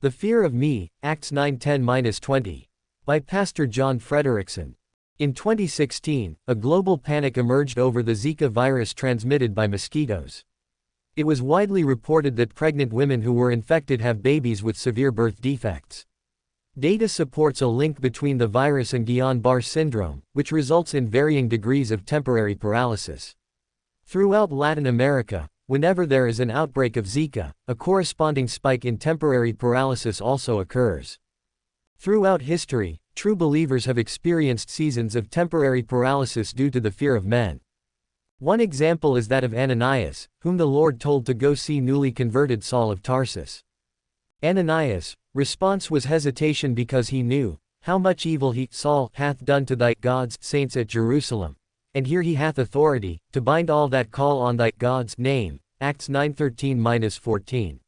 The Fear of Me, Acts 9:10-20. By Pastor John Frederickson. In 2016, a global panic emerged over the Zika virus transmitted by mosquitoes. It was widely reported that pregnant women who were infected have babies with severe birth defects. Data supports a link between the virus and Guillain-Barré syndrome, which results in varying degrees of temporary paralysis. Throughout Latin America, whenever there is an outbreak of Zika, a corresponding spike in temporary paralysis also occurs. Throughout history, true believers have experienced seasons of temporary paralysis due to the fear of men. One example is that of Ananias, whom the Lord told to go see newly converted Saul of Tarsus. Ananias' response was hesitation because he knew how much evil he, Saul, hath done to thy God's saints at Jerusalem. And here he hath authority to bind all that call on thy God's name. Acts 9:13-14.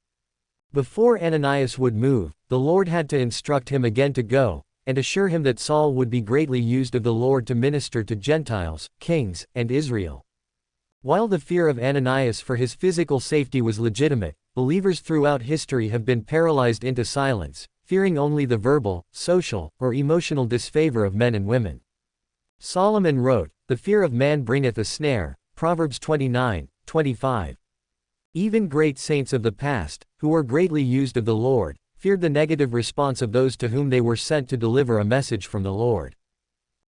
Before Ananias would move, the Lord had to instruct him again to go, and assure him that Saul would be greatly used of the Lord to minister to Gentiles, kings, and Israel. While the fear of Ananias for his physical safety was legitimate, believers throughout history have been paralyzed into silence, fearing only the verbal, social, or emotional disfavor of men and women. Solomon wrote, "The fear of man bringeth a snare," Proverbs 29:25. Even great saints of the past, who were greatly used of the Lord, feared the negative response of those to whom they were sent to deliver a message from the Lord.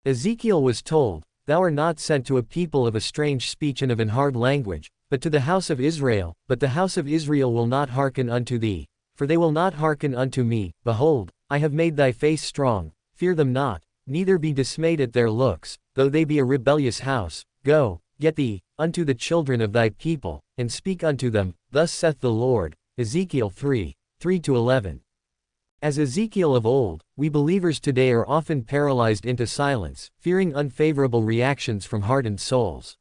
Ezekiel was told, "Thou art not sent to a people of a strange speech and of an hard language, but to the house of Israel, but the house of Israel will not hearken unto thee, for they will not hearken unto me. Behold, I have made thy face strong, fear them not, neither be dismayed at their looks, though they be a rebellious house. Go, get thee unto the children of thy people, and speak unto them, thus saith the Lord." Ezekiel 3:3-11. As Ezekiel of old, we believers today are often paralyzed into silence, fearing unfavorable reactions from hardened souls.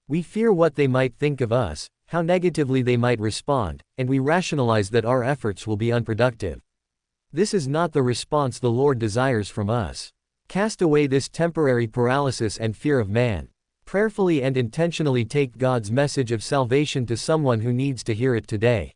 We fear what they might think of us, how negatively they might respond, and we rationalize that our efforts will be unproductive. This is not the response the Lord desires from us. Cast away this temporary paralysis and fear of man. Prayerfully and intentionally take God's message of salvation to someone who needs to hear it today.